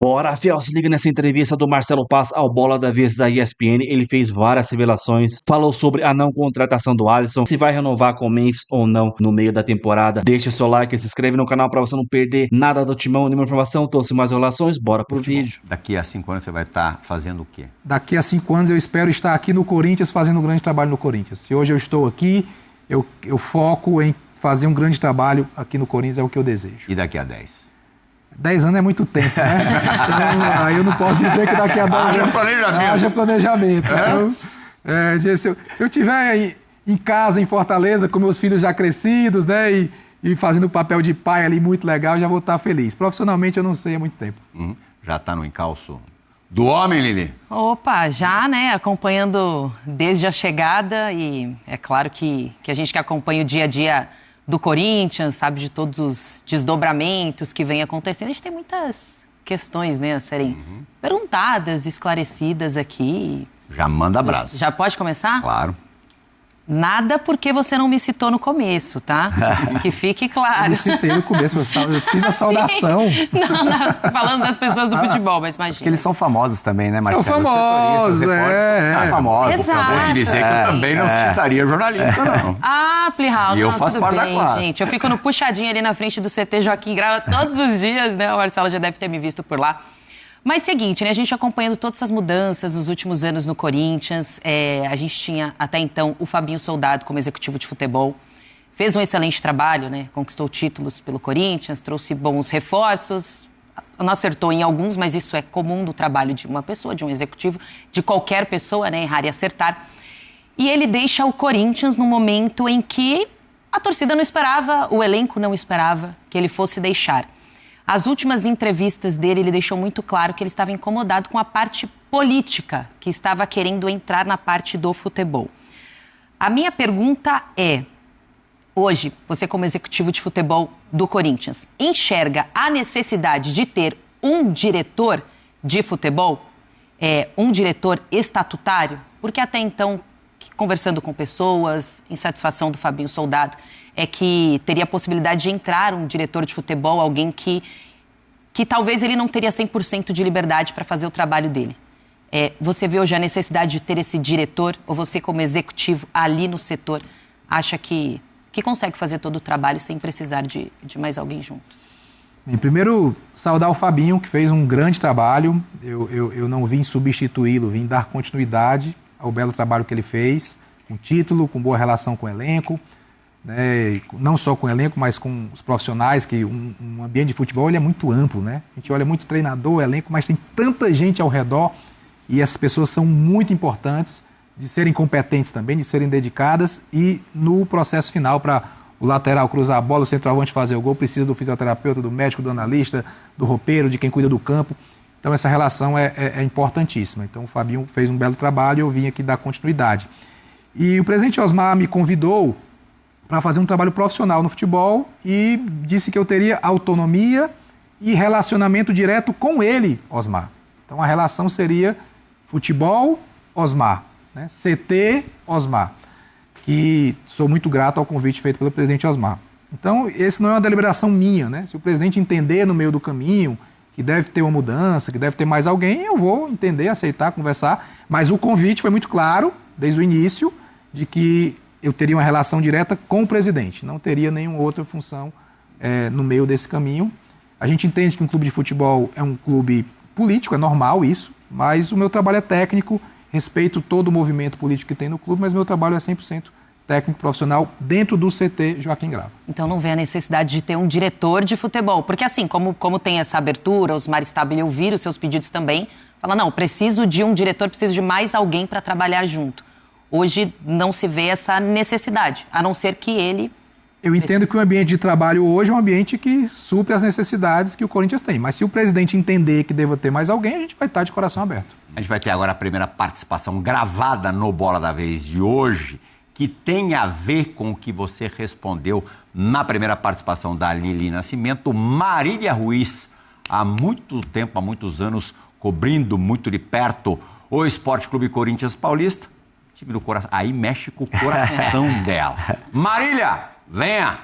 Bora, Fiel, se liga nessa entrevista do Marcelo Paz ao Bola da Vez da ESPN. Ele fez várias revelações, falou sobre a não contratação do Alisson, se vai renovar com o Memphis ou não no meio da temporada. Deixa o seu like, se inscreve no canal para você não perder nada do Timão, nenhuma informação. Trouxe mais revelações, bora pro vídeo. Daqui a 5 anos você vai estar fazendo o quê? Daqui a 5 anos eu espero estar aqui no Corinthians fazendo um grande trabalho no Corinthians. Se hoje eu estou aqui, eu foco em fazer um grande trabalho aqui no Corinthians, é o que eu desejo. E daqui a 10? 10 anos é muito tempo, né? Então, aí eu não posso dizer que daqui a 10 anos... Haja planejamento. Haja planejamento. Então, se eu estiver em casa, em Fortaleza, com meus filhos já crescidos, né? E fazendo o papel de pai ali muito legal, já vou estar feliz. Profissionalmente eu não sei há muito tempo. Já está no encalço do homem, Lili? Opa, já, né? Acompanhando desde a chegada e é claro que a gente que acompanha o dia a dia do Corinthians, sabe, de todos os desdobramentos que vem acontecendo, a gente tem muitas questões, né, a serem perguntadas, esclarecidas aqui. Já manda abraço. Já pode começar? Claro. Nada porque você não me citou no começo, tá? Que fique claro. Eu me citei no começo, eu fiz a saudação. Não, falando das pessoas do futebol, mas imagina. Porque eles são famosos também, né, Marcelo? São famosos, São famosos. Exato. Vou te dizer que eu também não citaria jornalista, não. Ah, Plihal, E eu não, faço tudo parte da bem, classe. gente. Eu fico no puxadinho ali na frente do CT Joaquim Grava todos os dias, né? O Marcelo já deve ter me visto por lá. Mas seguinte, né? A gente acompanhando todas essas mudanças nos últimos anos no Corinthians. A gente tinha até então o Fabinho Soldado como executivo de futebol. Fez um excelente trabalho, né? Conquistou títulos pelo Corinthians, trouxe bons reforços. Não acertou em alguns, mas isso é comum do trabalho de uma pessoa, de um executivo, de qualquer pessoa, né? Errar e acertar. E ele deixa o Corinthians no momento em que a torcida não esperava, o elenco não esperava que ele fosse deixar. As últimas entrevistas dele, ele deixou muito claro que ele estava incomodado com a parte política, que estava querendo entrar na parte do futebol. A minha pergunta é, hoje, você como executivo de futebol do Corinthians, enxerga a necessidade de ter um diretor de futebol, um diretor estatutário? Porque até então, conversando com pessoas, insatisfação do Fabinho Soldado, é que teria a possibilidade de entrar um diretor de futebol, alguém que talvez ele não teria 100% de liberdade para fazer o trabalho dele. Você vê hoje a necessidade de ter esse diretor, ou você como executivo ali no setor, acha que consegue fazer todo o trabalho sem precisar de mais alguém junto? Bem, primeiro, saudar o Fabinho, que fez um grande trabalho. Eu não vim substituí-lo, vim dar continuidade ao belo trabalho que ele fez, com título, com boa relação com o elenco, né? Não só com o elenco, mas com os profissionais, que um ambiente de futebol ele é muito amplo, né? A gente olha muito treinador, elenco, mas tem tanta gente ao redor e essas pessoas são muito importantes de serem competentes também, de serem dedicadas e no processo final para o lateral cruzar a bola, o centroavante fazer o gol, precisa do fisioterapeuta, do médico, do analista, do roupeiro, de quem cuida do campo. Então essa relação é importantíssima. Então o Fabinho fez um belo trabalho e eu vim aqui dar continuidade. E o presidente Osmar me convidou para fazer um trabalho profissional no futebol e disse que eu teria autonomia e relacionamento direto com ele, Osmar. Então a relação seria futebol, Osmar, né? CT, Osmar. Que sou muito grato ao convite feito pelo presidente Osmar. Então esse não é uma deliberação minha, né? Se o presidente entender no meio do caminho que deve ter uma mudança, que deve ter mais alguém, eu vou entender, aceitar, conversar. Mas o convite foi muito claro, desde o início, de que eu teria uma relação direta com o presidente. Não teria nenhuma outra função no meio desse caminho. A gente entende que um clube de futebol é um clube político, é normal isso, mas o meu trabalho é técnico, respeito todo o movimento político que tem no clube, mas meu trabalho é 100% técnico profissional dentro do CT Joaquim Grava. Então não vê a necessidade de ter um diretor de futebol, porque assim, como tem essa abertura, os Osmar Stabile ouvir os seus pedidos também, fala, não, preciso de um diretor, preciso de mais alguém para trabalhar junto. Hoje não se vê essa necessidade, a não ser que ele... Eu entendo que o ambiente de trabalho hoje é um ambiente que supre as necessidades que o Corinthians tem, mas se o presidente entender que deva ter mais alguém, a gente vai estar de coração aberto. A gente vai ter agora a primeira participação gravada no Bola da Vez de hoje, que tem a ver com o que você respondeu na primeira participação da Lili Nascimento. Marília Ruiz, há muito tempo, há muitos anos, cobrindo muito de perto o Esporte Clube Corinthians Paulista. Time do coração. Aí mexe com o coração dela. Marília, venha!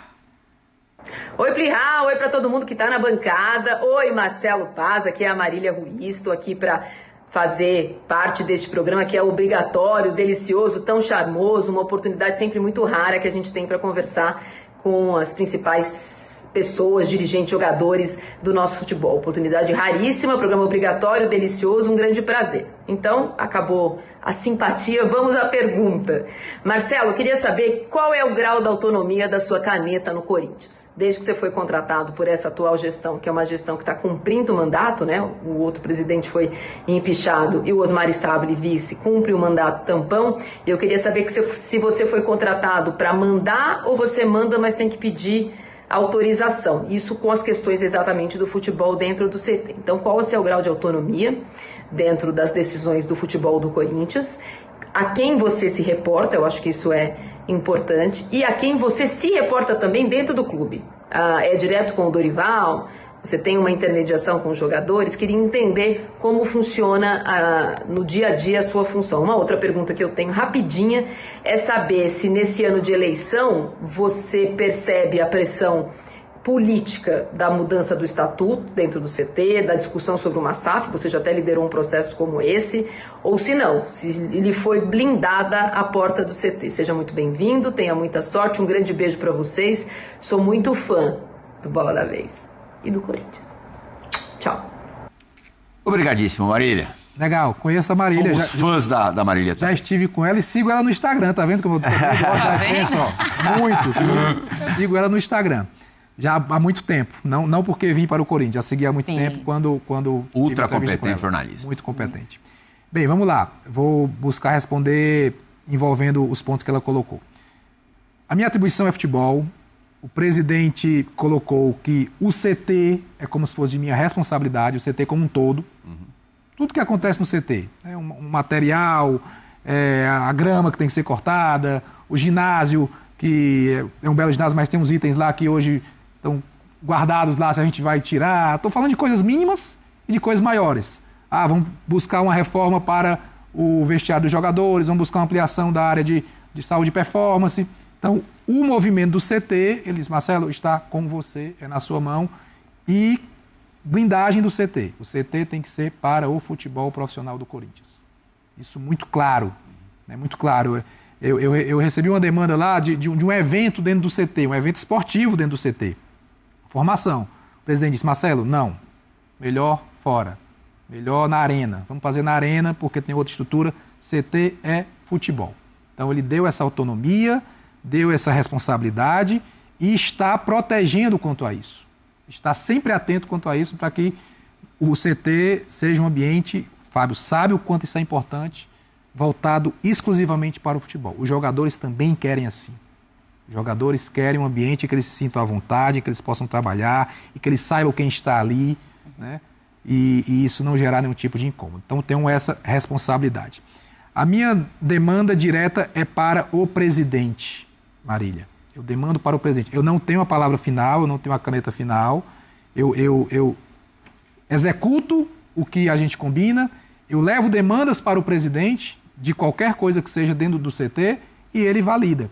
Oi, Plihal, oi para todo mundo que está na bancada. Oi, Marcelo Paz, aqui é a Marília Ruiz, estou aqui para fazer parte deste programa que é obrigatório, delicioso, tão charmoso, uma oportunidade sempre muito rara que a gente tem para conversar com as principais pessoas, dirigentes, jogadores do nosso futebol. Oportunidade raríssima, programa obrigatório, delicioso, um grande prazer. Então, acabou a simpatia, vamos à pergunta. Marcelo, eu queria saber qual é o grau da autonomia da sua caneta no Corinthians. Desde que você foi contratado por essa atual gestão, que é uma gestão que está cumprindo o mandato, né? O outro presidente foi empichado e o Osmar Stabile, vice, cumpre o mandato tampão. Eu queria saber se você foi contratado para mandar ou você manda, mas tem que pedir autorização. Isso com as questões exatamente do futebol dentro do CT. Então, qual é o seu grau de autonomia dentro das decisões do futebol do Corinthians? A quem você se reporta, eu acho que isso é importante, e a quem você se reporta também dentro do clube. É direto com o Dorival? Você tem uma intermediação com os jogadores? Queria entender como funciona no dia a dia a sua função. Uma outra pergunta que eu tenho rapidinha é saber se nesse ano de eleição você percebe a pressão política da mudança do estatuto dentro do CT, da discussão sobre uma SAF, você já até liderou um processo como esse, ou se não, se lhe foi blindada a porta do CT. Seja muito bem-vindo, tenha muita sorte, um grande beijo para vocês. Sou muito fã do Bola da Vez e do Corinthians. Tchau. Obrigadíssimo, Marília. Legal, conheço a Marília. Somos fãs da Marília. Já estive com ela e sigo ela no Instagram, tá vendo como eu penso? Muito. Sigo ela no Instagram. Já há muito tempo. Não porque vim para o Corinthians, já segui há muito tempo quando ultra competente jornalista. Muito competente. Bem, vamos lá. Vou buscar responder envolvendo os pontos que ela colocou. A minha atribuição é futebol. O presidente colocou que o CT é como se fosse de minha responsabilidade, o CT como um todo. Tudo que acontece no CT, né? um material, a grama que tem que ser cortada, o ginásio, que é um belo ginásio, mas tem uns itens lá que hoje estão guardados lá, se a gente vai tirar. Estou falando de coisas mínimas e de coisas maiores. Vamos buscar uma reforma para o vestiário dos jogadores, vamos buscar uma ampliação da área de saúde e performance. Então, o movimento do CT, ele diz, Marcelo, está com você, é na sua mão. E blindagem do CT. O CT tem que ser para o futebol profissional do Corinthians. Isso muito claro. Muito claro. Eu recebi uma demanda lá de um evento dentro do CT, um evento esportivo dentro do CT. Formação. O presidente disse, Marcelo, não. Melhor fora. Melhor na arena. Vamos fazer na arena porque tem outra estrutura. CT é futebol. Então, ele deu essa autonomia, deu essa responsabilidade e está protegendo quanto a isso. Está sempre atento quanto a isso para que o CT seja um ambiente, Fábio sabe o quanto isso é importante, voltado exclusivamente para o futebol. Os jogadores também querem assim. Os jogadores querem um ambiente que eles se sintam à vontade, que eles possam trabalhar e que eles saibam quem está ali, né? E isso não gerar nenhum tipo de incômodo. Então, tenho essa responsabilidade. A minha demanda direta é para o presidente, Marília. Eu demando para o presidente. Eu não tenho a palavra final, eu não tenho a caneta final. Eu executo o que a gente combina, eu levo demandas para o presidente de qualquer coisa que seja dentro do CT e ele valida.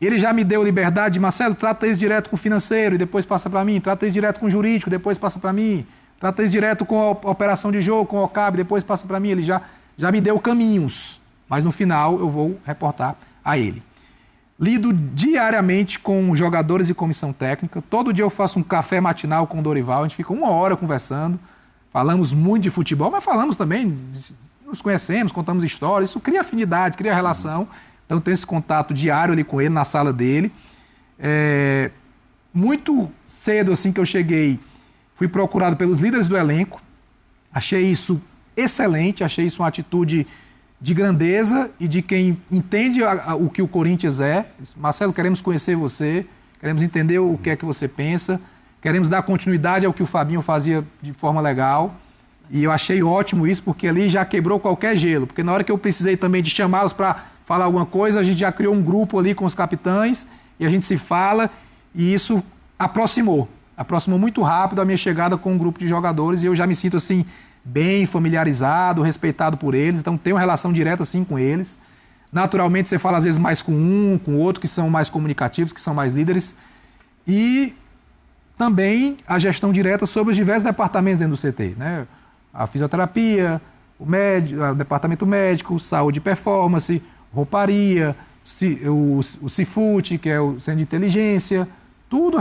Ele já me deu liberdade, Marcelo, trata isso direto com o financeiro e depois passa para mim, trata isso direto com o jurídico, depois passa para mim, trata isso direto com a operação de jogo, com o OCAB, depois passa para mim. Ele já me deu caminhos, mas no final eu vou reportar a ele. Lido diariamente com jogadores e comissão técnica. Todo dia eu faço um café matinal com o Dorival. A gente fica 1 hora conversando. Falamos muito de futebol, mas falamos também, nos conhecemos, contamos histórias. Isso cria afinidade, cria relação. Então, tenho esse contato diário ali com ele, na sala dele. Muito cedo, assim que eu cheguei, fui procurado pelos líderes do elenco. Achei isso excelente, achei isso uma atitude de grandeza e de quem entende o que o Corinthians é. Marcelo, queremos conhecer você, queremos entender o que é que você pensa, queremos dar continuidade ao que o Fabinho fazia de forma legal. E eu achei ótimo isso, porque ali já quebrou qualquer gelo. Porque na hora que eu precisei também de chamá-los para falar alguma coisa, a gente já criou um grupo ali com os capitães e a gente se fala e isso aproximou muito rápido a minha chegada com um grupo de jogadores e eu já me sinto assim bem familiarizado, respeitado por eles, então tenho uma relação direta assim com eles. Naturalmente você fala às vezes mais com um, com outro, que são mais comunicativos, que são mais líderes. E também a gestão direta sobre os diversos departamentos dentro do CT, né? A fisioterapia, o departamento médico, saúde e performance, rouparia, o Cifute, que é o centro de inteligência, tudo,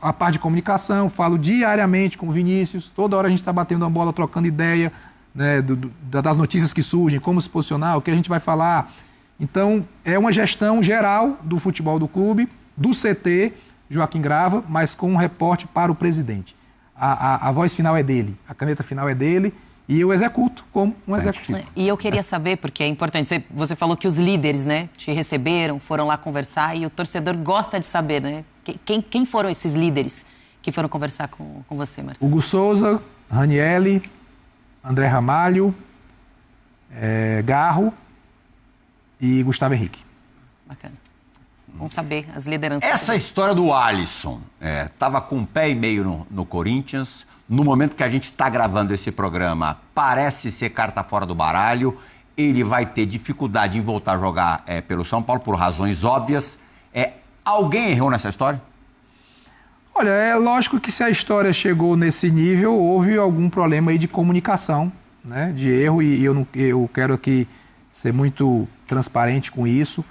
a parte de comunicação, falo diariamente com o Vinícius, toda hora a gente está batendo uma bola, trocando ideia, né, das notícias que surgem, como se posicionar, o que a gente vai falar. Então, é uma gestão geral do futebol do clube, do CT, Joaquim Grava, mas com um reporte para o presidente. A voz final é dele, a caneta final é dele, e eu executo como um executivo. E eu queria saber, porque é importante, você falou que os líderes, né, te receberam, foram lá conversar, e o torcedor gosta de saber, né? Quem foram esses líderes que foram conversar com você, Marcelo? Hugo Souza, Ranielli, André Ramalho, Garro e Gustavo Henrique. Bacana. Vamos saber as lideranças. Essa história do Alisson, estava com um pé e meio no Corinthians. No momento que a gente está gravando esse programa, parece ser carta fora do baralho. Ele vai ter dificuldade em voltar a jogar pelo São Paulo, por razões óbvias. Alguém errou nessa história? Olha, é lógico que se a história chegou nesse nível, houve algum problema aí de comunicação, né, de erro, e eu quero aqui ser muito transparente com isso.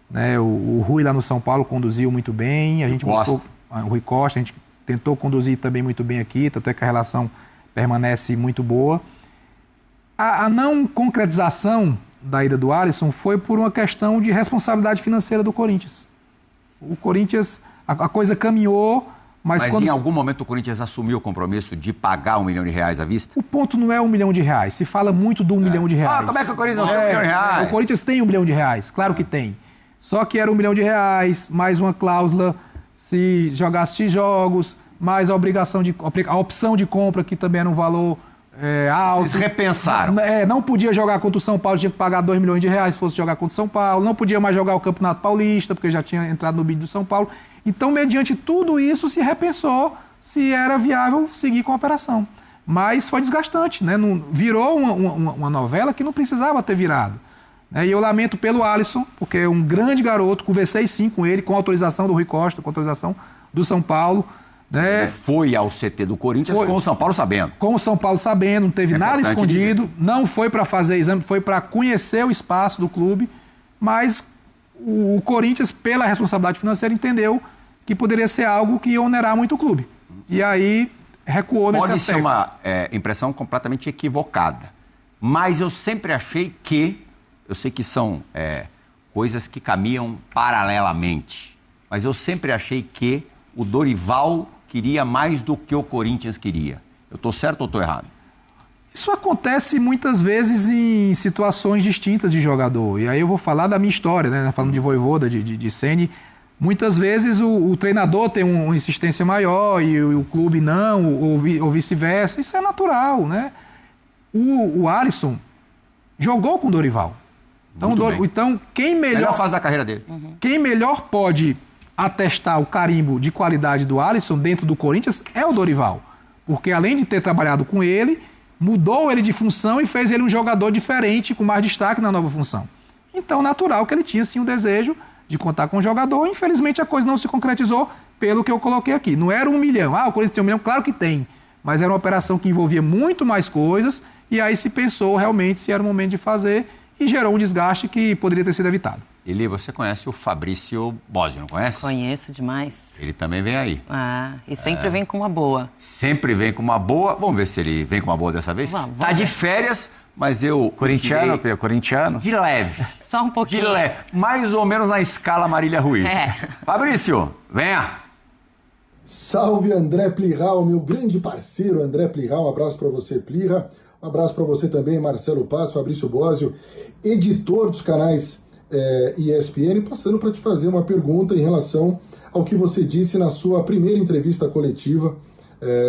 Né, o Rui lá no São Paulo conduziu muito bem, o Rui Costa, a gente tentou conduzir também muito bem aqui, até que a relação permanece muito boa. A não concretização da ida do Alisson foi por uma questão de responsabilidade financeira do Corinthians. O Corinthians, a coisa caminhou, mas quando... em algum momento o Corinthians assumiu o compromisso de pagar R$1 milhão à vista? O ponto não é R$1 milhão, se fala muito do R$1 milhão. Como é que o Corinthians não tem R$1 milhão? O Corinthians tem R$1 milhão, claro que tem. Só que era R$1 milhão, mais uma cláusula se jogasse X jogos, mais a opção de compra, que também era um valor alto. Vocês repensaram. Não podia jogar contra o São Paulo, tinha que pagar R$2 milhões se fosse jogar contra o São Paulo. Não podia mais jogar o Campeonato Paulista, porque já tinha entrado no bid do São Paulo. Então, mediante tudo isso, se repensou se era viável seguir com a operação. Mas foi desgastante, né? Virou uma novela que não precisava ter virado. E eu lamento pelo Alisson, porque é um grande garoto, conversei sim com ele, com autorização do Rui Costa, com autorização do São Paulo. Né? Ele foi ao CT do Corinthians com o São Paulo sabendo. Com o São Paulo sabendo, não teve nada escondido, não foi para fazer exame, foi para conhecer o espaço do clube, mas o Corinthians, pela responsabilidade financeira, entendeu que poderia ser algo que ia onerar muito o clube. E aí recuou nesse aspecto. Pode ser uma impressão completamente equivocada, mas eu sempre achei que, eu sei que são coisas que caminham paralelamente, mas eu sempre achei que o Dorival queria mais do que o Corinthians queria. Eu estou certo ou estou errado? Isso acontece muitas vezes em situações distintas de jogador. E aí eu vou falar da minha história, né? Falando de Vojvoda, de Ceni. Muitas vezes o treinador tem uma insistência maior e o clube não, ou vice-versa. Isso é natural, né? O Alisson jogou com o Dorival. Então, quem melhor... Melhor fase da carreira dele. Quem melhor pode atestar o carimbo de qualidade do Alisson dentro do Corinthians é o Dorival. Porque além de ter trabalhado com ele, mudou ele de função e fez ele um jogador diferente, com mais destaque na nova função. Então, natural que ele tinha sim o desejo de contar com o jogador. Infelizmente, a coisa não se concretizou pelo que eu coloquei aqui. Não era R$1 milhão. O Corinthians tem R$1 milhão? Claro que tem. Mas era uma operação que envolvia muito mais coisas e aí se pensou realmente se era o momento de fazer e gerou um desgaste que poderia ter sido evitado. Eli, você conhece o Fabrício Bosio, não conhece? Conheço demais. Ele também vem aí. E sempre vem com uma boa. Sempre vem com uma boa. Vamos ver se ele vem com uma boa dessa vez. Tá de férias, mas eu... Corintiano, Pedro, corintiano. De leve. Só um pouquinho. De leve. Mais ou menos na escala Marília Ruiz. Fabrício, venha. Salve, André Plihal, meu grande parceiro André Plihal. Um abraço para você, Plihal. Um abraço para você também, Marcelo Paz, Fabrício Bosio, editor dos canais ESPN, passando para te fazer uma pergunta em relação ao que você disse na sua primeira entrevista coletiva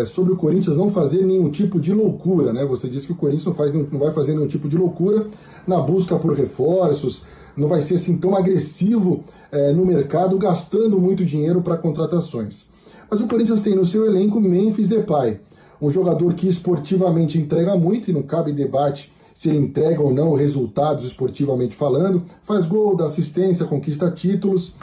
sobre o Corinthians não fazer nenhum tipo de loucura, né? Você disse que o Corinthians não vai fazer nenhum tipo de loucura na busca por reforços, não vai ser assim tão agressivo no mercado, gastando muito dinheiro para contratações. Mas o Corinthians tem no seu elenco Memphis Depay, um jogador que esportivamente entrega muito, e não cabe debate se ele entrega ou não resultados esportivamente falando, faz gol, dá assistência, conquista títulos,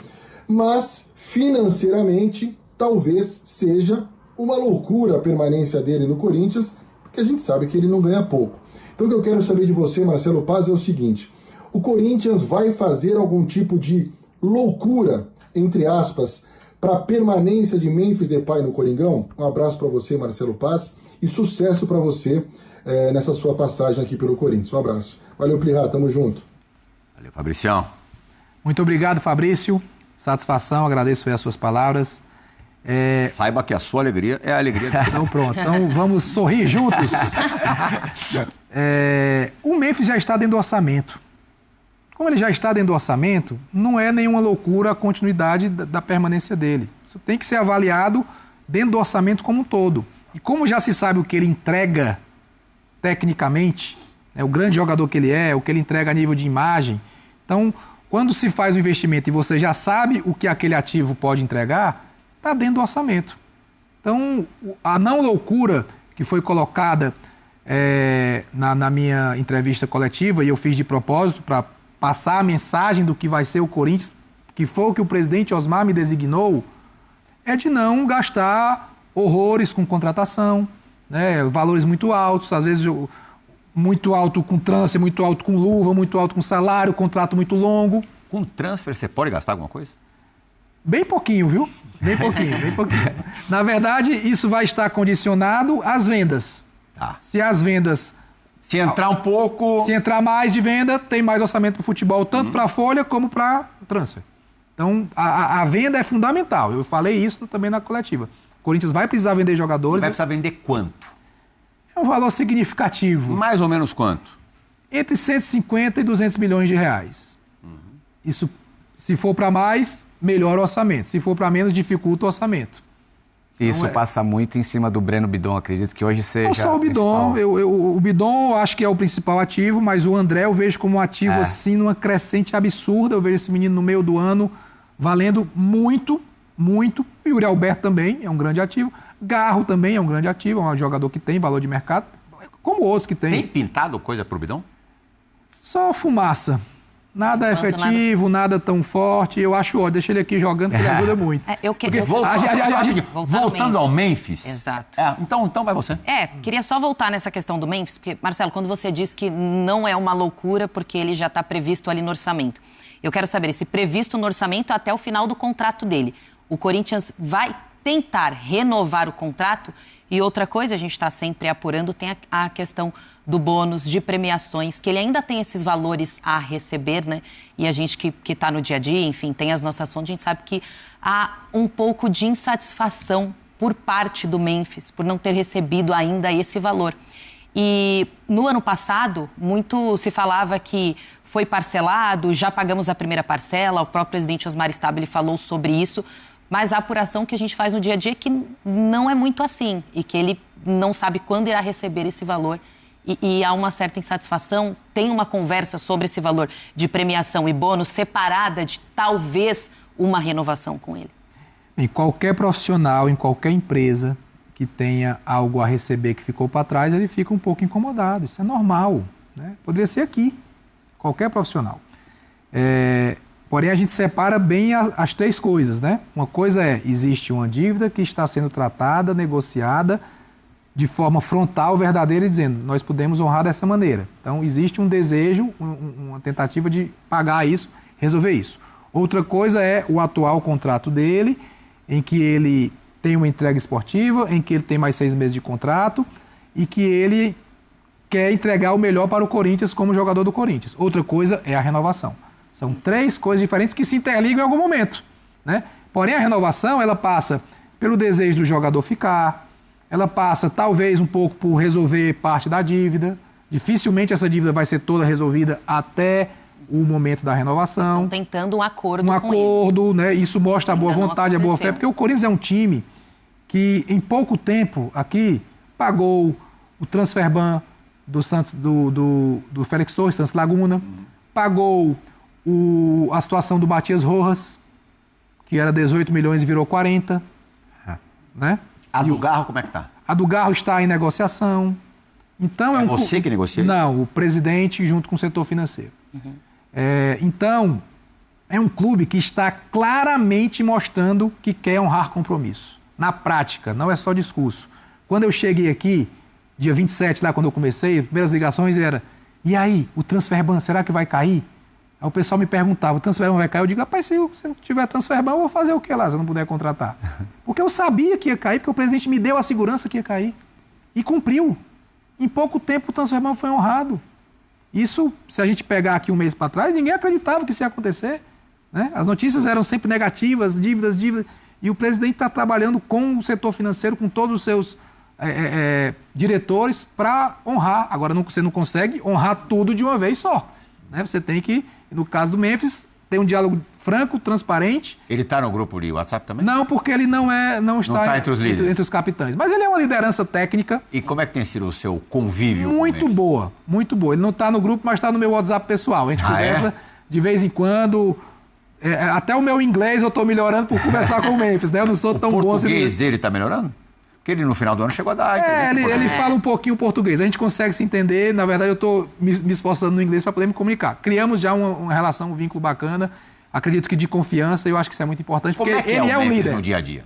mas financeiramente talvez seja uma loucura a permanência dele no Corinthians, porque a gente sabe que ele não ganha pouco. Então o que eu quero saber de você, Marcelo Paz, é o seguinte: o Corinthians vai fazer algum tipo de loucura, entre aspas, para a permanência de Memphis Depay no Coringão? Um abraço para você, Marcelo Paz, e sucesso para você nessa sua passagem aqui pelo Corinthians. Um abraço. Valeu, Plihá, tamo junto. Valeu, Fabricião. Muito obrigado, Fabrício. Satisfação, agradeço aí as suas palavras. Saiba que a sua alegria é a alegria dele. Então pronto, então vamos sorrir juntos. O Memphis já está dentro do orçamento. Como ele já está dentro do orçamento, não é nenhuma loucura a continuidade da permanência dele. Isso tem que ser avaliado dentro do orçamento como um todo. E como já se sabe o que ele entrega tecnicamente, o grande jogador que ele é, o que ele entrega a nível de imagem, então, quando se faz o investimento e você já sabe o que aquele ativo pode entregar, está dentro do orçamento. Então, a não loucura que foi colocada na minha entrevista coletiva, e eu fiz de propósito para passar a mensagem do que vai ser o Corinthians, que foi o que o presidente Osmar me designou, é de não gastar horrores com contratação, né, valores muito altos, às vezes muito alto com transfer, muito alto com luva, muito alto com salário, contrato muito longo. Com transfer você pode gastar alguma coisa? Bem pouquinho, viu? Bem pouquinho, bem pouquinho. Na verdade, isso vai estar condicionado às vendas. Tá. Se as vendas... Se entrar um pouco... Se entrar mais de venda, tem mais orçamento para o futebol, tanto para a folha como para transfer. Então, a venda é fundamental. Eu falei isso também na coletiva. O Corinthians vai precisar vender jogadores. Vai precisar vender quanto? É um valor significativo. Mais ou menos quanto? Entre 150 e 200 milhões de reais. Isso, se for para mais, melhora o orçamento. Se for para menos, dificulta o orçamento. Isso passa muito em cima do Breno Bidon, acredito que hoje seja... Não só o Bidon, o Bidon eu acho que é o principal ativo, mas o André eu vejo como um ativo assim, numa crescente absurda. Eu vejo esse menino no meio do ano valendo muito, muito. O Yuri Alberto também é um grande ativo. Garro também é um grande ativo, é um jogador que tem valor de mercado, como outros que tem. Tem pintado coisa pro Bidon? Só fumaça. Nada efetivo, nada tão forte. Eu acho ótimo. Deixa ele aqui jogando, que ele ajuda muito. Voltando ao Memphis. Exato. Então vai você. Queria só voltar nessa questão do Memphis, porque, Marcelo, quando você diz que não é uma loucura porque ele já está previsto ali no orçamento, eu quero saber, esse previsto no orçamento até o final do contrato dele, o Corinthians vai tentar renovar o contrato? E outra coisa, a gente está sempre apurando, tem a questão do bônus, de premiações, que ele ainda tem esses valores a receber, né? E a gente que está no dia a dia, enfim, tem as nossas fontes, a gente sabe que há um pouco de insatisfação por parte do Memphis, por não ter recebido ainda esse valor. E no ano passado, muito se falava que foi parcelado, já pagamos a primeira parcela, o próprio presidente Osmar Stabile falou sobre isso, mas a apuração que a gente faz no dia a dia é que não é muito assim e que ele não sabe quando irá receber esse valor e há uma certa insatisfação. Tem uma conversa sobre esse valor de premiação e bônus separada de talvez uma renovação com ele. Em qualquer profissional, em qualquer empresa que tenha algo a receber que ficou para trás, ele fica um pouco incomodado. Isso é normal, né? Poderia ser aqui, qualquer profissional. Porém, a gente separa bem as três coisas, né? Uma coisa existe uma dívida que está sendo tratada, negociada de forma frontal, verdadeira, e dizendo, nós podemos honrar dessa maneira. Então, existe um desejo, uma tentativa de pagar isso, resolver isso. Outra coisa é o atual contrato dele, em que ele tem uma entrega esportiva, em que ele tem mais 6 meses de contrato e que ele quer entregar o melhor para o Corinthians como jogador do Corinthians. Outra coisa é a renovação. São três coisas diferentes que se interligam em algum momento, né? Porém, a renovação, ela passa pelo desejo do jogador ficar, ela passa talvez um pouco por resolver parte da dívida. Dificilmente essa dívida vai ser toda resolvida até o momento da renovação. Estão tentando um acordo com ele. Né? Isso mostra a boa vontade, a boa fé, porque o Corinthians é um time que em pouco tempo aqui pagou o transfer ban do Santos, do Félix Torres, Santos Laguna, pagou a situação do Matias Rojas, que era 18 milhões e virou 40. Né? A do Garro, como é que tá? A do Garro está em negociação. Então, é você que negocia? Não, o presidente junto com o setor financeiro. Então, é um clube que está claramente mostrando que quer honrar compromisso. na prática, não é só discurso. Quando eu cheguei aqui, dia 27, lá quando eu comecei, as primeiras ligações era, e aí, o Transferban, será que vai cair? Aí o pessoal me perguntava, o Transferban vai cair? Eu digo, rapaz, se não tiver Transferban, eu vou fazer o que lá, se eu não puder contratar? Porque eu sabia que ia cair, porque o presidente me deu a segurança que ia cair. E cumpriu. Em pouco tempo o Transferban foi honrado. Isso, se a gente pegar aqui um mês para trás, ninguém acreditava que isso ia acontecer. Né? As notícias eram sempre negativas, dívidas, e o presidente está trabalhando com o setor financeiro, com todos os seus diretores para honrar. Agora, você não consegue honrar tudo de uma vez só. Né? Você tem que, no caso do Memphis, ter um diálogo franco, transparente. Ele está no grupo de WhatsApp também? Não, porque ele não está entre os líderes. Entre os capitães. Mas ele é uma liderança técnica. E como é que tem sido o seu convívio? Muito boa, muito boa. Ele não está no grupo, mas está no meu WhatsApp pessoal. A gente conversa de vez em quando. Até o meu inglês eu estou melhorando por conversar com o Memphis, né? Eu não sou tão bom. O português dele está melhorando? Porque ele no final do ano chegou a dar entrevista. Ele fala um pouquinho português. A gente consegue se entender. Na verdade, eu estou me esforçando no inglês para poder me comunicar. Criamos já uma relação, um vínculo bacana. Acredito que de confiança. Eu acho que isso é muito importante, porque ele é um líder. No dia a dia?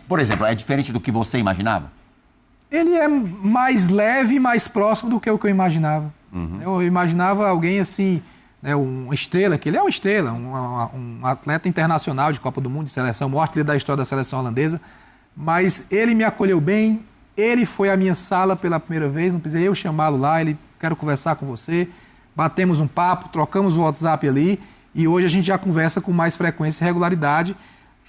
Por exemplo, é diferente do que você imaginava? Ele é mais leve e mais próximo do que o que eu imaginava. Eu imaginava alguém assim, né, uma estrela, que ele é uma estrela, um atleta internacional de Copa do Mundo, de seleção, o maior artilheiro da história da seleção holandesa. Mas ele me acolheu bem, ele foi à minha sala pela primeira vez, não precisei eu chamá-lo lá, ele, quero conversar com você, batemos um papo, trocamos o WhatsApp ali, e hoje a gente já conversa com mais frequência e regularidade.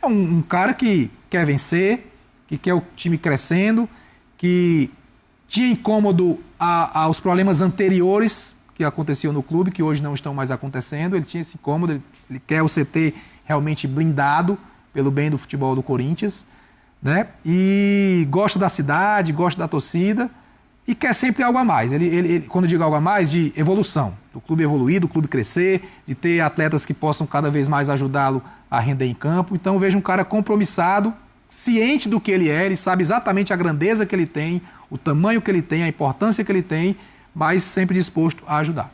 É um cara que quer vencer, que quer o time crescendo, que tinha incômodo aos problemas anteriores que aconteciam no clube, que hoje não estão mais acontecendo, ele tinha esse incômodo, ele quer o CT realmente blindado pelo bem do futebol do Corinthians, né? E gosta da cidade, gosta da torcida e quer sempre algo a mais. Ele, quando eu digo algo a mais, de evolução, do clube evoluir, do clube crescer, de ter atletas que possam cada vez mais ajudá-lo a render em campo. Então eu vejo um cara compromissado, ciente do que ele sabe exatamente a grandeza que ele tem, o tamanho que ele tem, a importância que ele tem, mas sempre disposto a ajudar.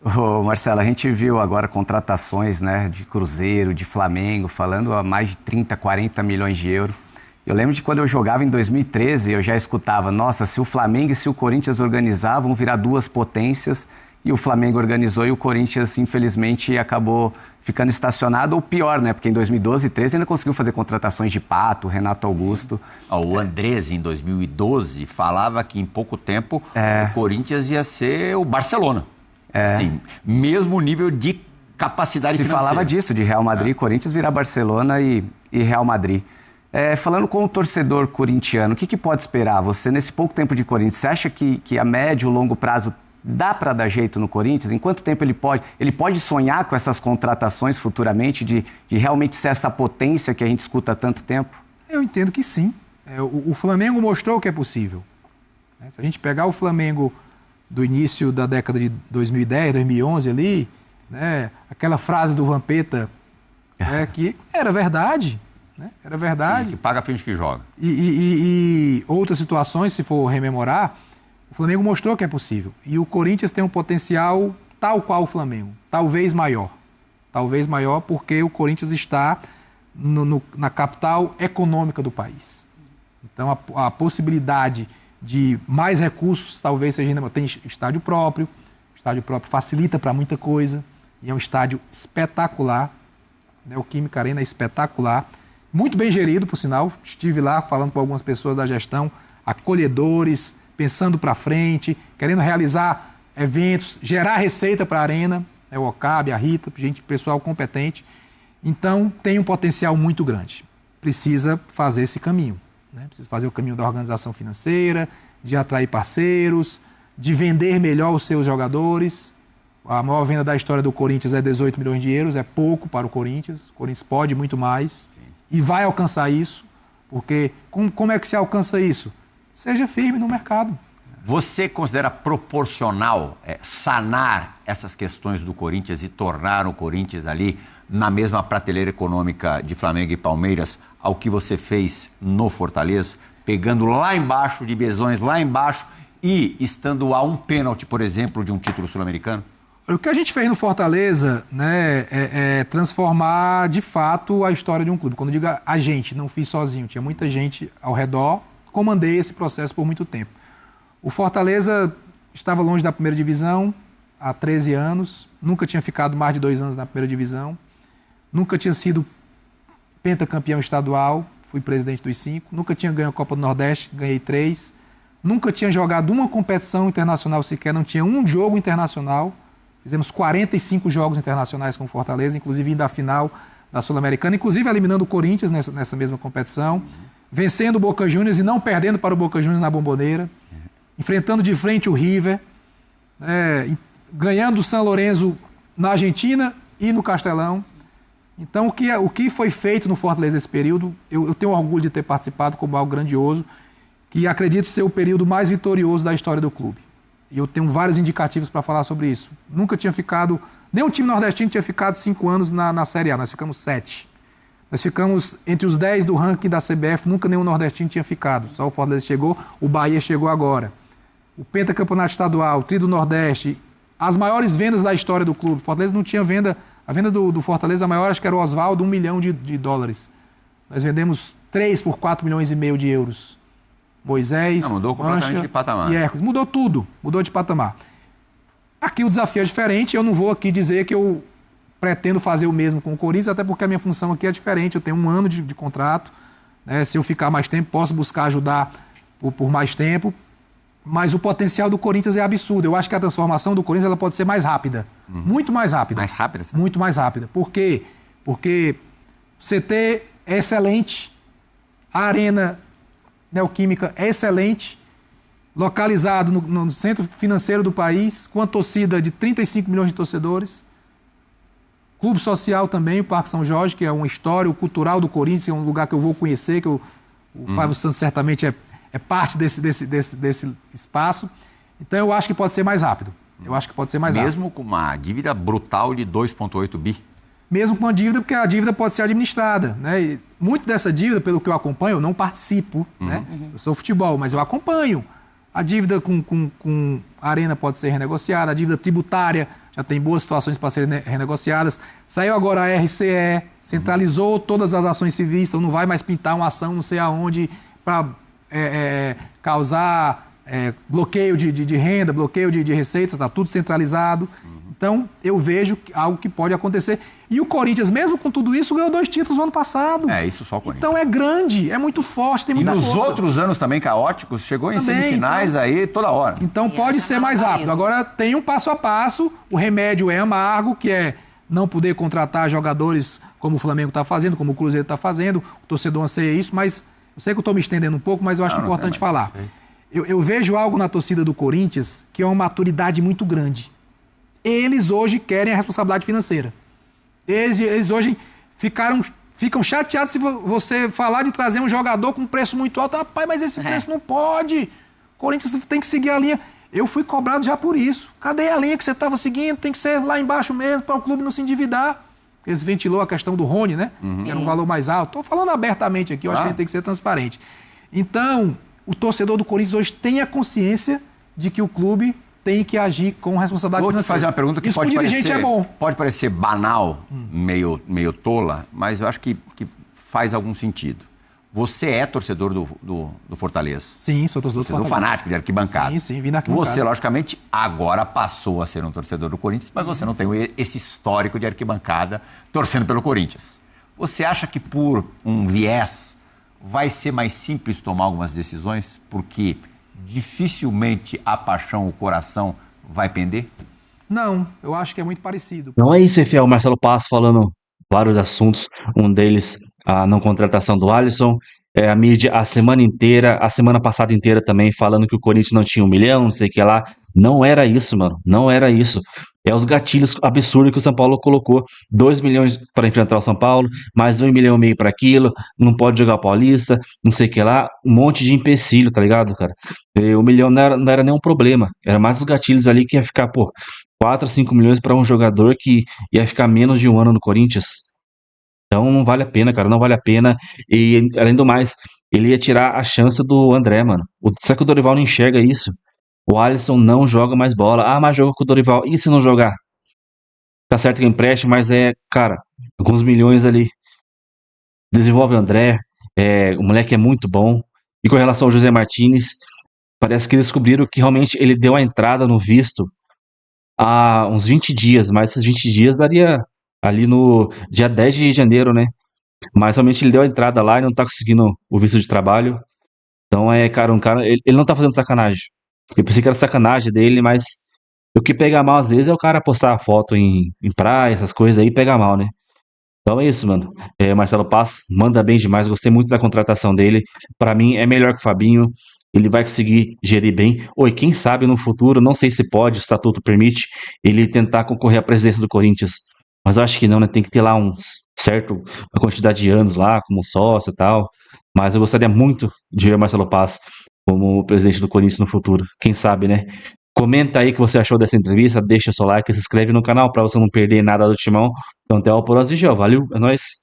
Ô Marcelo, a gente viu agora contratações, né, de Cruzeiro, de Flamengo, falando a mais de 30, 40 milhões de euros. Eu lembro de quando eu jogava em 2013, eu já escutava, nossa, se o Flamengo e se o Corinthians organizavam, vão virar duas potências, e o Flamengo organizou e o Corinthians, infelizmente, acabou ficando estacionado, ou pior, né, porque em 2012 e 2013 ainda conseguiu fazer contratações de Pato, Renato Augusto. O Andrés, em 2012, falava que em pouco tempo o Corinthians ia ser o Barcelona. Sim, mesmo nível de capacidade financeira. Se falava disso, de Real Madrid, Corinthians virar Barcelona e Real Madrid. Falando com o torcedor corintiano, o que pode esperar? Você, nesse pouco tempo de Corinthians, você acha que a médio e longo prazo dá para dar jeito no Corinthians? Em quanto tempo ele pode sonhar com essas contratações futuramente, de realmente ser essa potência que a gente escuta há tanto tempo? Eu entendo que sim. O Flamengo mostrou que é possível. Se a gente pegar o Flamengo do início da década de 2010, 2011 ali, né, aquela frase do Vampeta, que era verdade. Era verdade. Que paga finge que joga. E outras situações, se for rememorar, o Flamengo mostrou que é possível. E o Corinthians tem um potencial tal qual o Flamengo, talvez maior. Talvez maior porque o Corinthians está na capital econômica do país. Então a possibilidade de mais recursos talvez seja ainda. Tem estádio próprio facilita para muita coisa. E é um estádio espetacular. O Química Arena é espetacular. Muito bem gerido, por sinal. Estive lá falando com algumas pessoas da gestão, acolhedores, pensando para frente, querendo realizar eventos, gerar receita para a Arena, o Okabe, a Rita, pessoal competente. Então, tem um potencial muito grande. Precisa fazer esse caminho. Precisa fazer o caminho da organização financeira, de atrair parceiros, de vender melhor os seus jogadores. A maior venda da história do Corinthians é 18 milhões de euros, é pouco para o Corinthians. O Corinthians pode muito mais. E vai alcançar isso, porque como é que se alcança isso? Seja firme no mercado. Você considera proporcional sanar essas questões do Corinthians e tornar o Corinthians ali na mesma prateleira econômica de Flamengo e Palmeiras ao que você fez no Fortaleza, pegando lá embaixo, divisões lá embaixo e estando a um pênalti, por exemplo, de um título sul-americano? O que a gente fez no Fortaleza, né, é transformar de fato a história de um clube. Quando eu digo a gente, não fiz sozinho, tinha muita gente ao redor, comandei esse processo por muito tempo. O Fortaleza estava longe da primeira divisão há 13 anos, nunca tinha ficado mais de 2 anos na primeira divisão, nunca tinha sido pentacampeão estadual, fui presidente dos 5, nunca tinha ganho a Copa do Nordeste, ganhei 3, nunca tinha jogado uma competição internacional sequer, não tinha um jogo internacional. Fizemos 45 jogos internacionais com o Fortaleza, inclusive indo à final da Sul-Americana, inclusive eliminando o Corinthians nessa mesma competição, vencendo o Boca Juniors e não perdendo para o Boca Juniors na Bomboneira, enfrentando de frente o River, ganhando o San Lorenzo na Argentina e no Castelão. Então, o que foi feito no Fortaleza nesse período, eu tenho orgulho de ter participado como algo grandioso, que acredito ser o período mais vitorioso da história do clube. E eu tenho vários indicativos para falar sobre isso. Nunca tinha ficado, nenhum time nordestino tinha ficado 5 anos na Série A, nós ficamos 7. Nós ficamos entre os 10 do ranking da CBF, nunca nenhum nordestino tinha ficado. Só o Fortaleza chegou, o Bahia chegou agora. O pentacampeonato estadual, o Tri do Nordeste, as maiores vendas da história do clube. O Fortaleza não tinha venda, a venda do Fortaleza, a maior acho que era o Oswaldo, $1 milhão de dólares. Nós vendemos 3 por 4,5 milhões de euros. Moisés, mudou completamente de patamar. E Hércules. Mudou tudo, mudou de patamar. Aqui o desafio é diferente, eu não vou aqui dizer que eu pretendo fazer o mesmo com o Corinthians, até porque a minha função aqui é diferente, eu tenho 1 ano de contrato, né? Se eu ficar mais tempo, posso buscar ajudar por mais tempo, mas o potencial do Corinthians é absurdo. Eu acho que a transformação do Corinthians ela pode ser mais rápida, muito mais rápida. Mais rápida? Sabe? Muito mais rápida. Por quê? Porque o CT é excelente, a Arena Neoquímica é excelente, localizado no centro financeiro do país, com a torcida de 35 milhões de torcedores. Clube social também, o Parque São Jorge, que é uma história, o cultural do Corinthians, é um lugar que eu vou conhecer, que o Fábio Santos certamente é parte desse espaço. Então eu acho que pode ser mais rápido. Mesmo com uma dívida brutal de 2,8 bi? Mesmo com a dívida, porque a dívida pode ser administrada, né? E muito dessa dívida, pelo que eu acompanho, eu não participo, né? Eu sou futebol, mas eu acompanho. A dívida com a Arena pode ser renegociada, a dívida tributária já tem boas situações para serem renegociadas. Saiu agora a RCE, centralizou todas as ações civis, então não vai mais pintar uma ação não sei aonde para causar bloqueio de renda, bloqueio de receitas, está tudo centralizado. Então, eu vejo algo que pode acontecer. E o Corinthians, mesmo com tudo isso, ganhou 2 títulos no ano passado. Isso só o Corinthians. Então é grande, é muito forte, tem muita força. E nos outros anos também caóticos, chegou em semifinais então, aí toda hora. Então pode ser mais rápido. Agora tem um passo a passo, o remédio é amargo, que é não poder contratar jogadores como o Flamengo está fazendo, como o Cruzeiro está fazendo, o torcedor anseia isso, mas eu sei que eu estou me estendendo um pouco, mas eu acho importante falar. Eu vejo algo na torcida do Corinthians que é uma maturidade muito grande. Eles hoje querem a responsabilidade financeira. Eles hoje ficam chateados se você falar de trazer um jogador com preço muito alto. Rapaz, mas esse preço não pode. O Corinthians tem que seguir a linha. Eu fui cobrado já por isso. Cadê a linha que você estava seguindo? Tem que ser lá embaixo mesmo para o clube não se endividar. Porque eles ventilou a questão do Rony, né? Que era um valor mais alto. Estou falando abertamente aqui, eu acho que a gente tem que ser transparente. Então, o torcedor do Corinthians hoje tem a consciência de que o clube tem que agir com responsabilidade financeira. Vou te fazer uma pergunta que isso pode parecer banal, meio tola, mas eu acho que faz algum sentido. Você é torcedor do Fortaleza? Sim, sou torcedor do Fortaleza. Fanático de arquibancada. Sim, vim da arquibancada. Você, logicamente, agora passou a ser um torcedor do Corinthians, mas você não tem esse histórico de arquibancada torcendo pelo Corinthians. Você acha que por um viés vai ser mais simples tomar algumas decisões? Porque dificilmente a paixão, o coração vai pender? Não, eu acho que é muito parecido. Não é isso, Efiel. Marcelo Paes falando vários assuntos, um deles a não contratação do Alisson, a mídia a semana passada inteira também falando que o Corinthians não tinha 1 milhão, não sei o que lá. Não era isso, mano, não era isso. É os gatilhos absurdos que o São Paulo colocou. 2 milhões para enfrentar o São Paulo, mais 1,5 milhão para aquilo, não pode jogar o Paulista, não sei o que lá, um monte de empecilho, tá ligado, cara? 1 milhão não era nenhum problema, era mais os gatilhos ali que ia ficar, 4, 5 milhões para um jogador que ia ficar menos de 1 ano no Corinthians. Então não vale a pena, cara, não vale a pena. E além do mais, ele ia tirar a chance do André, mano. Será que o Dorival não enxerga isso? O Alisson não joga mais bola. Mas joga com o Dorival. E se não jogar? Tá certo que é empréstimo, mas cara, alguns milhões ali. Desenvolve o André, o moleque é muito bom. E com relação ao José Martinez, parece que descobriram que realmente ele deu a entrada no visto há uns 20 dias, mas esses 20 dias daria ali no dia 10 de janeiro, né? Mas realmente ele deu a entrada lá e não tá conseguindo o visto de trabalho. Então cara, ele não tá fazendo sacanagem. Eu pensei que era sacanagem dele, mas o que pega mal às vezes é o cara postar foto em praia, essas coisas aí, pega mal, né? Então é isso, mano. Marcelo Paes manda bem demais. Gostei muito da contratação dele. Pra mim é melhor que o Fabinho. Ele vai conseguir gerir bem. Oi, quem sabe no futuro, não sei se pode, o estatuto permite, ele tentar concorrer à presidência do Corinthians. Mas eu acho que não, né? Tem que ter lá uma quantidade de anos lá, como sócio e tal. Mas eu gostaria muito de ver Marcelo Paes como presidente do Corinthians no futuro. Quem sabe, né? Comenta aí o que você achou dessa entrevista, deixa o seu like, se inscreve no canal para você não perder nada do Timão. Então até o próximo vídeo, valeu, é nóis!